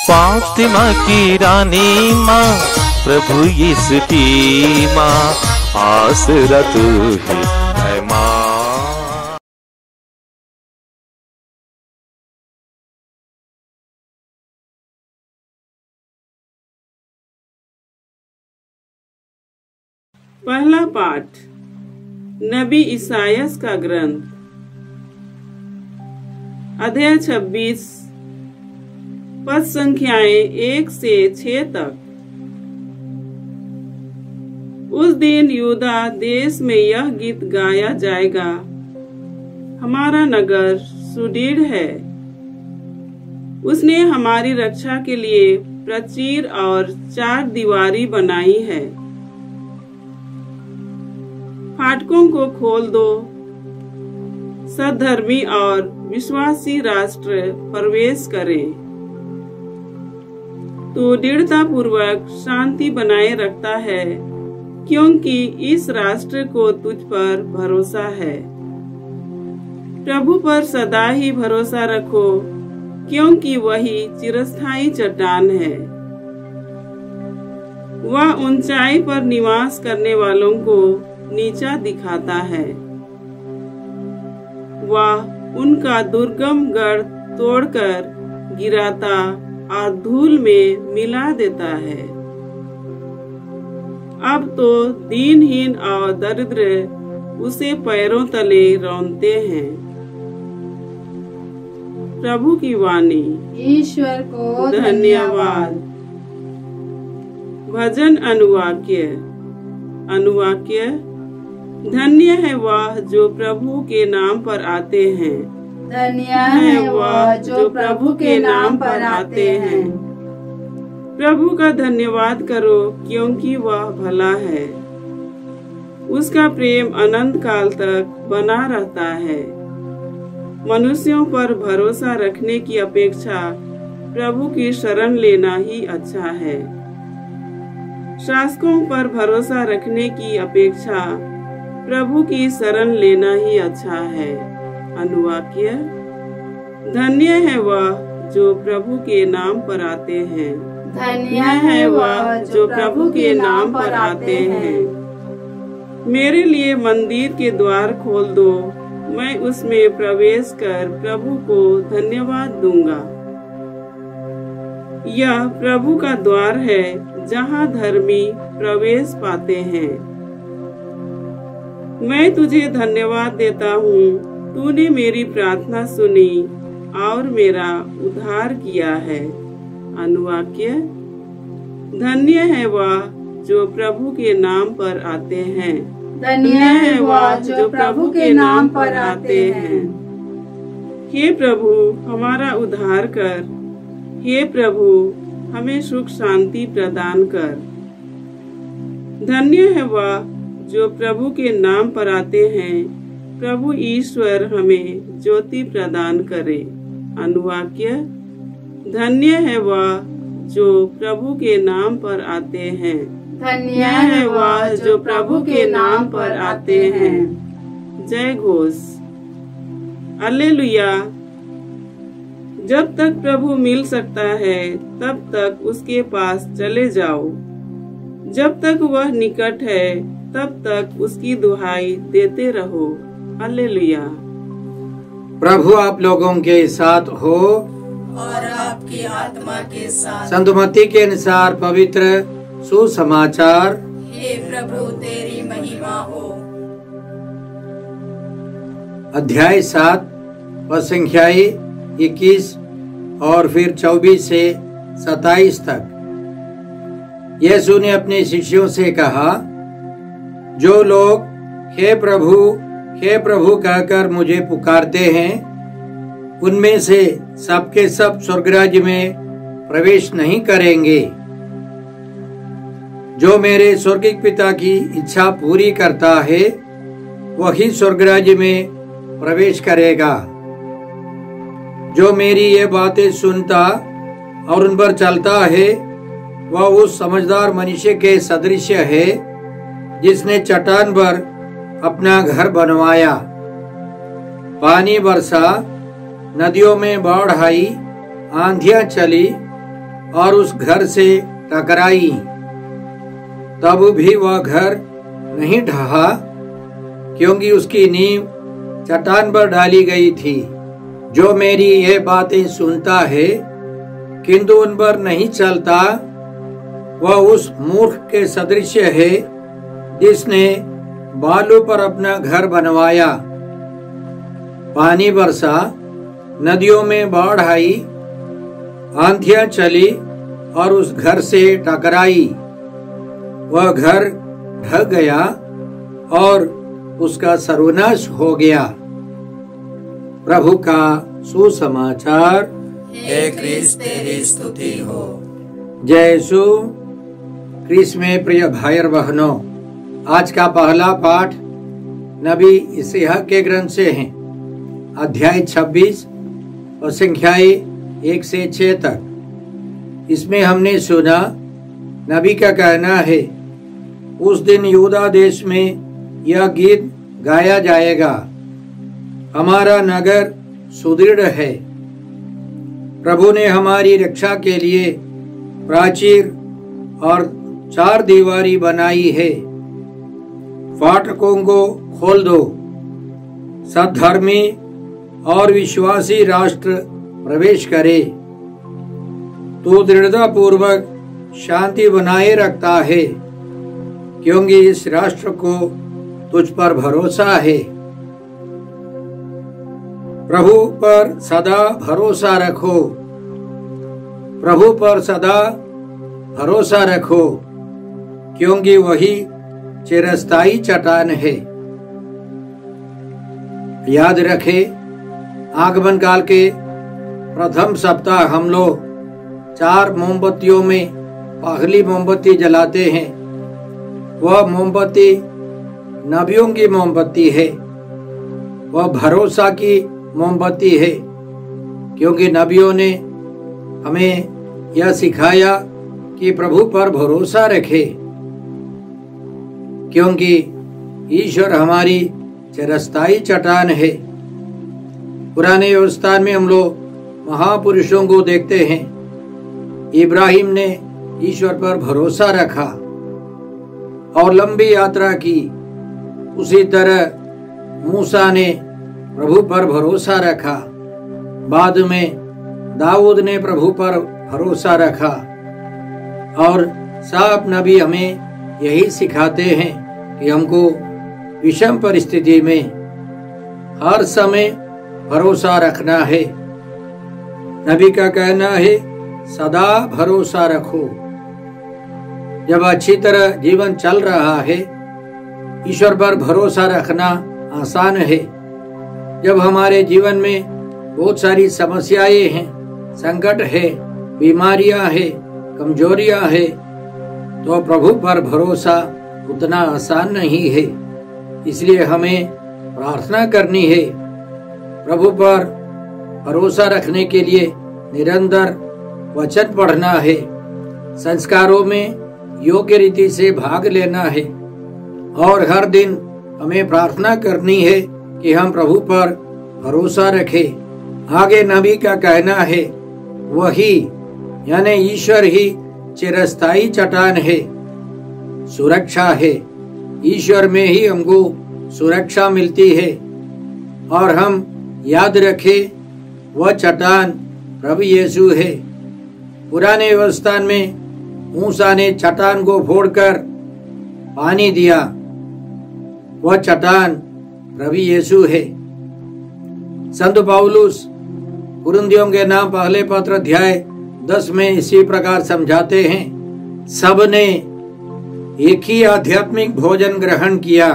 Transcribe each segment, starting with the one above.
फातिमा की रानी माँ, प्रभु यीशु की माँ, आसरा तू ही है माँ। पहला पाठ नबी इसायास का ग्रंथ, अध्याय 26, पद संख्याएं 1 से 6 तक। उस दिन यूदा देश में यह गीत गाया जाएगा, हमारा नगर सुदृढ़ है, उसने हमारी रक्षा के लिए प्राचीर और 4 दीवारी बनाई है। फाटकों को खोल दो, सद्धर्मी और विश्वासी राष्ट्र प्रवेश करें। तो दृढ़ता पूर्वक शांति बनाए रखता है, क्योंकि इस राष्ट्र को तुझ पर भरोसा है। प्रभु पर सदा ही भरोसा रखो, क्योंकि वही चिरस्थायी चट्टान है। वह ऊंचाई पर निवास करने वालों को नीचा दिखाता है। वह उनका दुर्गम गढ़ तोड़कर गिराता और धूल में मिला देता है। अब तो दीनहीन और दरिद्र उसे पैरों तले रौंदते हैं। प्रभु की वाणी। ईश्वर को धन्यवाद। भजन अनुवाक्य। अनुवाक्य। धन्य है वह जो प्रभु के नाम पर आते हैं। धन्य है वह जो प्रभु के नाम पर आते हैं। प्रभु का धन्यवाद करो, क्योंकि वह भला है। उसका प्रेम अनंत काल तक बना रहता है। मनुष्यों पर भरोसा रखने की अपेक्षा प्रभु की शरण लेना ही अच्छा है। शासकों पर भरोसा रखने की अपेक्षा प्रभु की शरण लेना ही अच्छा है। अनुवाक्य। धन्य है वह जो प्रभु के नाम पर आते हैं। धन्य है वह जो प्रभु के नाम पर आते हैं। मेरे लिए मंदिर के द्वार खोल दो, मैं उसमें प्रवेश कर प्रभु को धन्यवाद दूंगा। यह प्रभु का द्वार है, जहाँ धर्मी प्रवेश पाते हैं। मैं तुझे धन्यवाद देता हूँ, तूने मेरी प्रार्थना सुनी और मेरा उद्धार किया है। अनुवाक्य। धन्य है वह जो प्रभु के नाम पर आते हैं। धन्य है वह जो प्रभु के नाम पर आते हैं। हे प्रभु, हमारा उद्धार कर। हे प्रभु, हमें सुख शांति प्रदान कर। धन्य है वह जो प्रभु के नाम पर आते हैं। प्रभु ईश्वर हमें ज्योति प्रदान करे। अनुवाक्य। धन्य है वह जो प्रभु के नाम पर आते हैं। धन्य है वह जो प्रभु के नाम पर आते हैं। जय घोष। alleluia। जब तक प्रभु मिल सकता है, तब तक उसके पास चले जाओ। जब तक वह निकट है, तब तक उसकी दुहाई देते रहो। हालेलुया। प्रभु आप लोगों के साथ हो और आपकी आत्मा के साथ। संत मत्ती के अनुसार पवित्र सुसमाचार। हे प्रभु, तेरी महिमा हो। अध्याय 7, पद संख्याएं 21 और फिर 24 से 27 तक। यीशु ने अपने शिष्यों से कहा, जो लोग हे प्रभु कहकर मुझे पुकारते हैं, उनमें से सबके सब स्वर्गराज्य में प्रवेश नहीं करेंगे। जो मेरे स्वर्गिक पिता की इच्छा पूरी करता है, वही स्वर्गराज्य में प्रवेश करेगा। जो मेरी ये बातें सुनता और उन पर चलता है, वह उस समझदार मनुष्य के सदृश है, जिसने चट्टान पर अपना घर बनवाया। पानी बरसा, नदियों में बाढ़ आई, आंधियां चली और उस घर से टकराई। तब भी वह घर नहीं ढहा, क्योंकि उसकी नींव चट्टान पर डाली गई थी। जो मेरी ये बातें सुनता है किंतु उन पर नहीं चलता, वह उस मूर्ख के सदृश है जिसने बालू पर अपना घर बनवाया। पानी बरसा, नदियों में बाढ़ आई, आंधियां चली और उस घर से टकराई। वह घर ढह गया और उसका सर्वनाश हो गया। प्रभु का सुसमाचार। हे क्रिस्त तेरी स्तुति हो। जय यीशु क्रिस्त में प्रिय भाई और बहनों, आज का पहला पाठ नबी यशायाह के ग्रंथ से है, अध्याय 26 और संख्याएं 1 से 6 तक। इसमें हमने सुना नबी का कहना है, उस दिन यहूदा देश में यह गीत गाया जाएगा, हमारा नगर सुदृढ़ है, प्रभु ने हमारी रक्षा के लिए प्राचीर और 4 दीवारी बनाई है। फाटकों को खोल दो, सद्धर्मी और विश्वासी राष्ट्र प्रवेश करे। तू दृढ़ता पूर्वक शांति बनाए रखता है, क्योंकि इस राष्ट्र को तुझ पर भरोसा है। प्रभु पर सदा भरोसा रखो, प्रभु पर सदा भरोसा रखो, क्योंकि वही चिरस्थायी चट्टान है। याद रखे, आगमन काल के प्रथम सप्ताह हम लोग 4 मोमबत्तियों में पहली मोमबत्ती जलाते हैं। वह मोमबत्ती नबियों की मोमबत्ती है, वह भरोसा की मोमबत्ती है, क्योंकि नबियों ने हमें यह सिखाया कि प्रभु पर भरोसा रखे, क्योंकि ईश्वर हमारी चिरस्थायी चट्टान है। पुराने व्यवस्था में हम लोग महापुरुषों को देखते हैं। इब्राहिम ने ईश्वर पर भरोसा रखा और लंबी यात्रा की। उसी तरह मूसा ने प्रभु पर भरोसा रखा। बाद में दाऊद ने प्रभु पर भरोसा रखा। और सब नबी हमें यही सिखाते हैं कि हमको विषम परिस्थिति में हर समय भरोसा रखना है। नबी का कहना है, सदा भरोसा रखो। जब अच्छी तरह जीवन चल रहा है, ईश्वर पर भरोसा रखना आसान है। जब हमारे जीवन में बहुत सारी समस्याएं हैं, संकट है, बीमारियां है, कमजोरियां है, तो प्रभु पर भरोसा उतना आसान नहीं है। इसलिए हमें प्रार्थना करनी है। प्रभु पर भरोसा रखने के लिए निरंतर वचन पढ़ना है, संस्कारों में योग्य रीति से भाग लेना है और हर दिन हमें प्रार्थना करनी है कि हम प्रभु पर भरोसा रखें। आगे नबी का कहना है, वही यानी ईश्वर ही चिरस्थायी चट्टान है, सुरक्षा है। ईश्वर में ही हमको सुरक्षा मिलती है। और हम याद रखें, वह चट्टान प्रभु यीशु है। पुराने व्यवस्था में मूसा ने चट्टान को फोड़कर पानी दिया, वह चट्टान प्रभु यीशु है। संत पौलुस कुरिन्थियों के नाम पहले पत्र अध्याय 10 में इसी प्रकार समझाते हैं, सबने एक ही आध्यात्मिक भोजन ग्रहण किया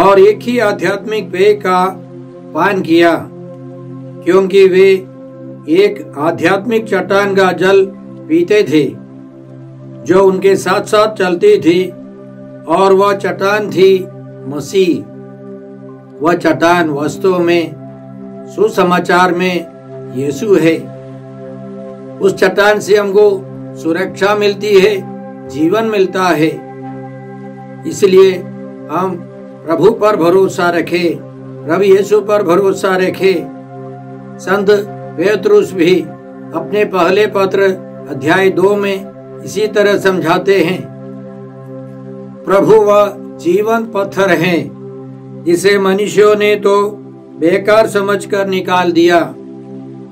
और एक ही आध्यात्मिक पेय का पान किया, क्योंकि वे एक आध्यात्मिक चट्टान का जल पीते थे जो उनके साथ साथ चलती थी, और वह चट्टान थी मसीह। वह चट्टान वास्तव में सुसमाचार में यीशु है। उस चट्टान से हमको सुरक्षा मिलती है, जीवन मिलता है। इसलिए हम प्रभु पर भरोसा रखें, प्रभु यीशु पर भरोसा रखें। संत पेतरुस भी अपने पहले पत्र अध्याय 2 में इसी तरह समझाते हैं। प्रभु वह जीवंत पत्थर है जिसे मनुष्यों ने तो बेकार समझकर निकाल दिया,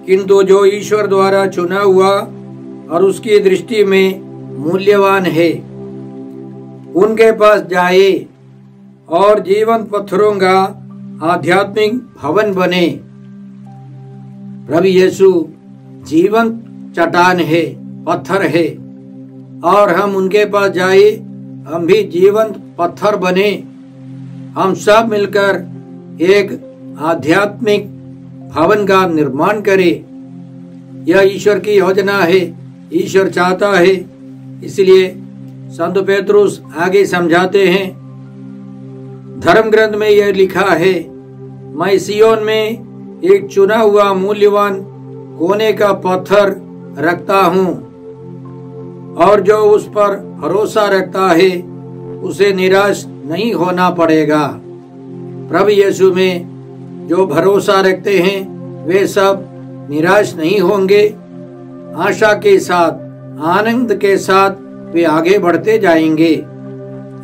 किंतु जो ईश्वर द्वारा चुना हुआ और उसकी दृष्टि में मूल्यवान है, उनके पास जाए और जीवंत पत्थरों का आध्यात्मिक भवन बने। प्रभु यीशु जीवंत चट्टान है, पत्थर है, और हम उनके पास जाए, हम भी जीवंत पत्थर बने। हम सब मिलकर एक आध्यात्मिक भवन का निर्माण करें। यह ईश्वर की योजना है, ईश्वर चाहता है। इसलिए संत पेत्रुस आगे समझाते हैं, धर्म ग्रंथ में यह लिखा है, मैं सियोन में एक चुना हुआ मूल्यवान कोने का पत्थर रखता हूँ, और जो उस पर भरोसा रखता है उसे निराश नहीं होना पड़ेगा। प्रभु यीशु में जो भरोसा रखते हैं वे सब निराश नहीं होंगे। आशा के साथ, आनंद के साथ वे आगे बढ़ते जाएंगे।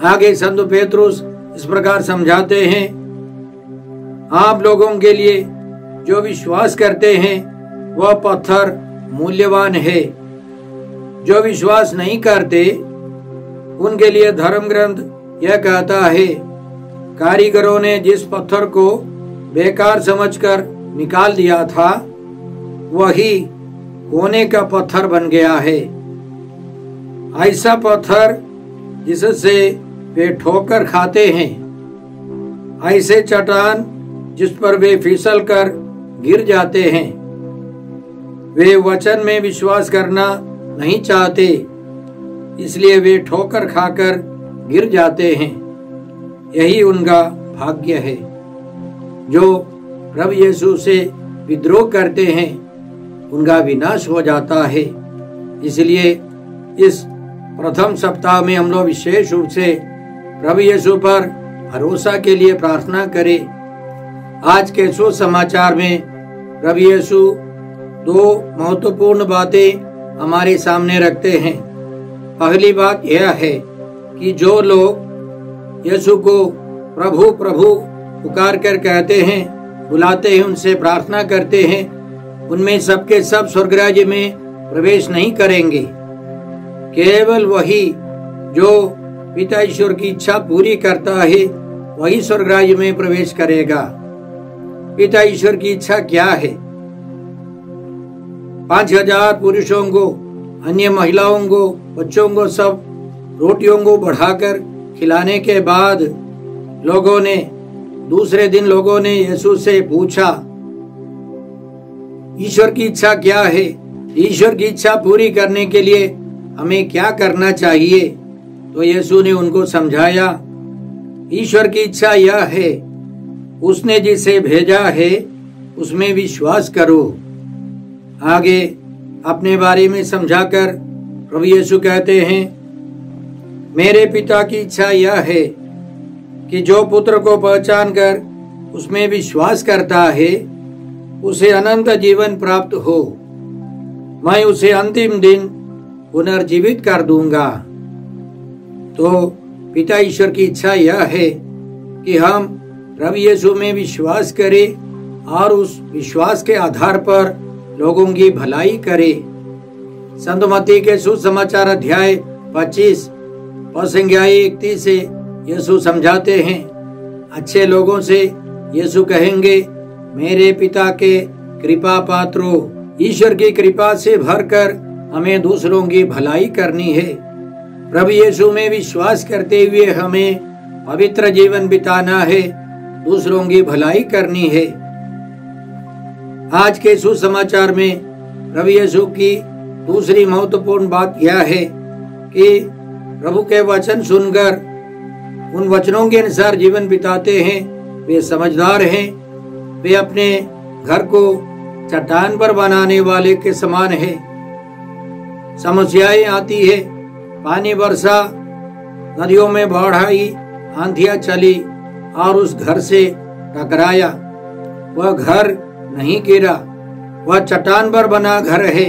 आगे संत पेत्रुस इस प्रकार समझाते हैं, आप लोगों के लिए जो विश्वास करते हैं वह पत्थर मूल्यवान है। जो विश्वास नहीं करते उनके लिए धर्म ग्रंथ यह कहता है, कारीगरों ने जिस पत्थर को बेकार समझकर निकाल दिया था वही कोने का पत्थर बन गया है। ऐसा पत्थर जिससे वे ठोकर खाते हैं, ऐसे चट्टान जिस पर वे फिसल कर गिर जाते हैं। वे वचन में विश्वास करना नहीं चाहते, इसलिए वे ठोकर खाकर गिर जाते हैं। यही उनका भाग्य है। जो प्रभु यीशु से विद्रोह करते हैं उनका विनाश हो जाता है। इसलिए इस प्रथम सप्ताह में हम लोग विशेष रूप से प्रभु यीशु पर भरोसा के लिए प्रार्थना करें। आज के सुसमाचार में प्रभु यीशु 2 महत्वपूर्ण बातें हमारे सामने रखते हैं। पहली बात यह है कि जो लोग यीशु को प्रभु प्रभु पुकार कर कहते हैं, बुलाते हैं, उनसे प्रार्थना करते हैं, उनमें सबके सब स्वर्ग राज्य में प्रवेश नहीं करेंगे। केवल वही जो पिता ईश्वर की इच्छा पूरी करता है वही स्वर्ग राज्य में प्रवेश करेगा। पिता ईश्वर की इच्छा क्या है? 5000 पुरुषों को, अन्य महिलाओं को, बच्चों को, सब रोटियों को बढ़ाकर खिलाने के बाद दूसरे दिन लोगों ने यीशु से पूछा, ईश्वर की इच्छा क्या है? ईश्वर की इच्छा पूरी करने के लिए हमें क्या करना चाहिए? तो यीशु ने उनको समझाया, ईश्वर की इच्छा यह है, उसने जिसे भेजा है उसमें विश्वास करो। आगे अपने बारे में समझाकर प्रभु यीशु कहते हैं, मेरे पिता की इच्छा यह है कि जो पुत्र को पहचान कर उसमें विश्वास करता है उसे अनंत जीवन प्राप्त हो। मैं उसे अंतिम दिन पुनर्जीवित कर दूंगा। तो पिता ईश्वर की इच्छा यह है कि हम प्रभु यीशु में विश्वास करें और उस विश्वास के आधार पर लोगों की भलाई करें। संत मत्ती के सुसमाचार अध्याय 25 और संज्ञा 31 से यीशु समझाते हैं, अच्छे लोगों से यीशु कहेंगे, मेरे पिता के कृपा पात्रों, ईश्वर की कृपा से भरकर हमें दूसरों की भलाई करनी है। प्रभु यीशु में विश्वास करते हुए हमें पवित्र जीवन बिताना है, दूसरों की भलाई करनी है। आज के सुसमाचार में प्रभु यीशु की दूसरी महत्वपूर्ण बात यह है कि प्रभु के वचन सुनकर उन वचनों के अनुसार जीवन बिताते हैं वे समझदार हैं। वे अपने घर को चट्टान पर बनाने वाले के समान है। समस्याएं आती है, पानी बरसा, नदियों में बाढ़ आई, आंधियां चली और उस घर से टकराया, वह घर नहीं गिरा, वह चट्टान पर बना घर है,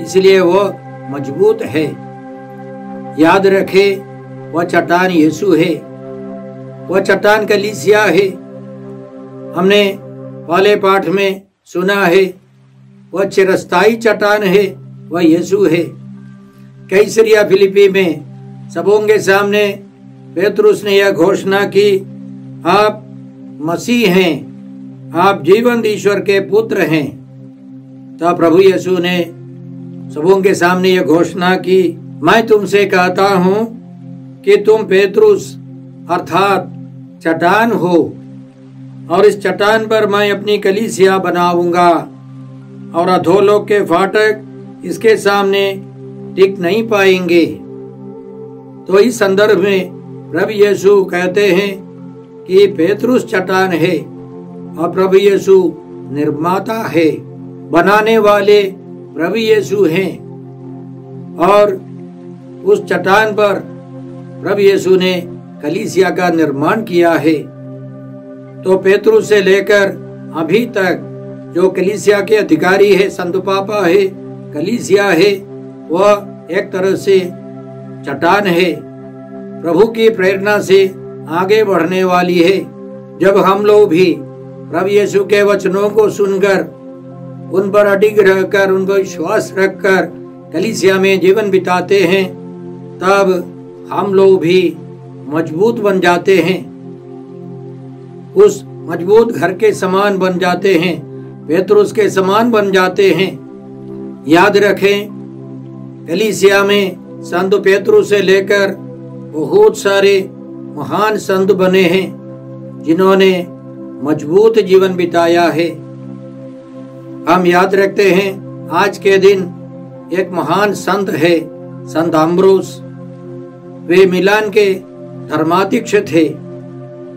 इसलिए वह मजबूत है। याद रखे, वह चट्टान यीशु है, वह चट्टान कलीसिया है। हमने पहले पाठ में सुना है, वह चिरस्थायी चट्टान है, वह यीशु है। कैसरिया फिलिपी में सबों के सामने पेतरुस ने यह घोषणा की, आप मसीह हैं, आप जीवंत ईश्वर के पुत्र हैं। तब प्रभु यीशु ने सबों के सामने यह घोषणा की, मैं तुमसे कहता हूं कि तुम पेतरुस अर्थात चट्टान हो, और इस चट्टान पर मैं अपनी कलीसिया बनाऊंगा, और अधोलोक के फाटक इसके सामने टिक नहीं पाएंगे। तो इस संदर्भ में प्रभु यीशु कहते हैं कि पेतरुस चट्टान है और प्रभु यीशु निर्माता है, बनाने वाले प्रभु यीशु हैं। और उस चट्टान पर प्रभु यीशु ने कलीसिया का निर्माण किया है। तो पेतरुस से लेकर अभी तक जो कलीसिया के अधिकारी है, संत पापा है, कलीसिया है, वह एक तरह से चट्टान है, प्रभु की प्रेरणा से आगे बढ़ने वाली है। जब हम लोग भी प्रभु यीशु के वचनों को सुनकर उन पर अडिग रहकर, उन पर विश्वास रखकर कलीसिया में जीवन बिताते हैं, तब हम लोग भी मजबूत बन जाते हैं, उस मजबूत घर के समान बन जाते हैं, पेतरुस के समान बन जाते हैं। याद रखें, कलीसिया में संत पेतरुस से लेकर बहुत सारे महान संत बने हैं जिन्होंने मजबूत जीवन बिताया है। हम याद रखते हैं, आज के दिन एक महान संत है, संत अम्ब्रोस। वे मिलान के धर्माध्यक्ष थे,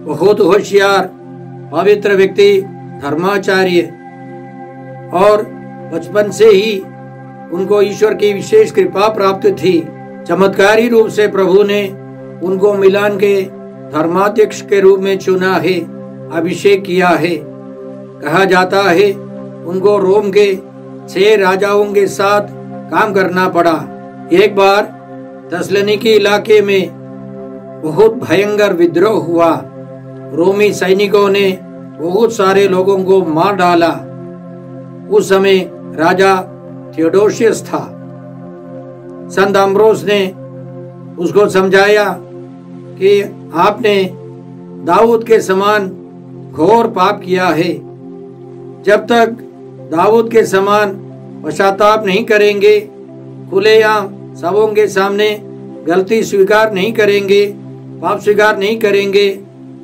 बहुत होशियार पवित्र व्यक्ति, धर्माचार्य, और बचपन से ही उनको ईश्वर की विशेष कृपा प्राप्त थी। चमत्कारी रूप से प्रभु ने उनको मिलान के धर्माध्यक्ष के रूप में चुना है, अभिषेक किया है। कहा जाता है उनको रोम के 6 राजाओं के साथ काम करना पड़ा। एक बार थस्सलुनीकी इलाके में बहुत भयंकर विद्रोह हुआ, रोमी सैनिकों ने बहुत सारे लोगों को मार डाला। उस समय राजा थियोडोसियस था। संत अम्ब्रोस ने उसको समझाया कि आपने दाऊद के समान घोर पाप किया है। जब तक दाऊद के समान पश्चाताप नहीं करेंगे, खुलेआम सबों के सामने गलती स्वीकार नहीं करेंगे, पाप स्वीकार नहीं करेंगे,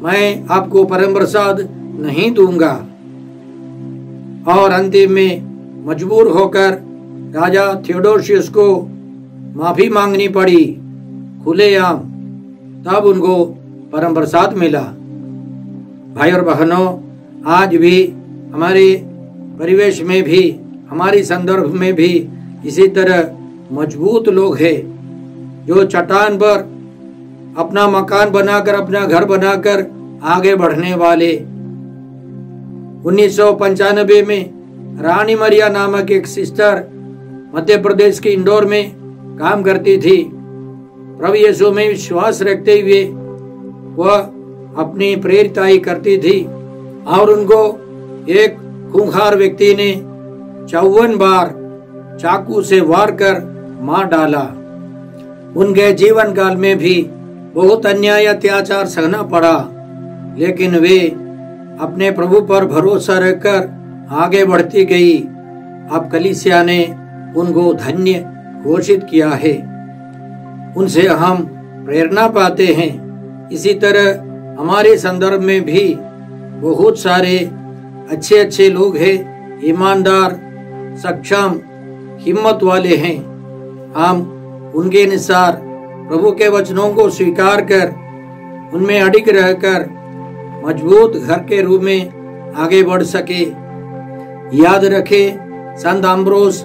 मैं आपको परम प्रसाद नहीं दूंगा। और अंतिम में मजबूर होकर राजा थियोडोसियस को माफी मांगनी पड़ी खुलेआम, तब उनको परम प्रसाद मिला। भाई और बहनों, आज भी हमारे परिवेश में भी, हमारी संदर्भ में भी इसी तरह मजबूत लोग हैं जो चट्टान पर अपना मकान बनाकर, अपना घर बनाकर आगे बढ़ने वाले। 1995 में रानी मरिया नामक एक सिस्टर मध्य प्रदेश के इंदौर में काम करती थी। प्रभु यीशु में विश्वास रखते हुए वह अपनी प्रेरिताई करती थी, और उनको एक खूंखार व्यक्ति ने 54 बार चाकू से वार कर मार डाला। उनके जीवन काल में भी बहुत अन्याय अत्याचार सहना पड़ा, लेकिन वे अपने प्रभु पर भरोसा रखकर आगे बढ़ती गई। अब कलीसिया ने उनको धन्य घोषित किया है, उनसे हम प्रेरणा पाते हैं। इसी तरह हमारे संदर्भ में भी बहुत सारे अच्छे अच्छे लोग हैं, ईमानदार, सक्षम, हिम्मत वाले हैं। हम उनके अनुसार प्रभु के वचनों को स्वीकार कर उनमें अडिग रहकर मजबूत घर के रूप में आगे बढ़ सके। याद रखें, संत अम्ब्रोस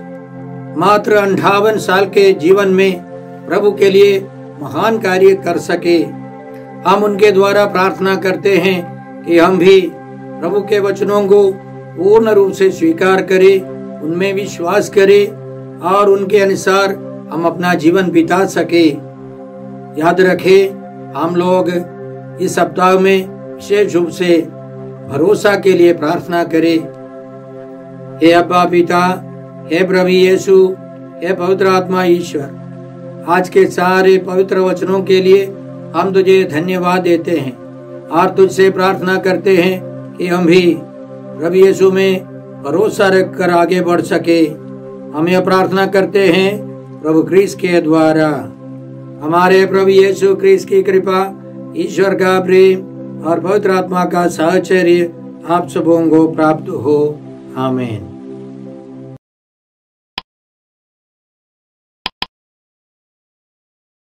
मात्र 58 साल के जीवन में प्रभु के लिए महान कार्य कर सके। हम उनके द्वारा प्रार्थना करते हैं कि हम भी प्रभु के वचनों को पूर्ण रूप से स्वीकार करें उनमें विश्वास करें और उनके अनुसार हम अपना जीवन बिता सके। याद रखें, हम लोग इस सप्ताह में विशेष रूप से भरोसा के लिए प्रार्थना करें। हे अब्बा पिता, हे प्रभु यीशु, हे पवित्र आत्मा ईश्वर, आज के सारे पवित्र वचनों के लिए हम तुझे धन्यवाद देते हैं और तुझसे प्रार्थना करते हैं कि हम भी प्रभु यीशु में भरोसा रखकर आगे बढ़ सके। हम यह प्रार्थना करते हैं प्रभु क्रिस्त के द्वारा। हमारे प्रभु यीशु क्रिस्त की कृपा, ईश्वर का प्रेम और पवित्र आत्मा का साहचर्य आप सबों को प्राप्त हो। आमीन।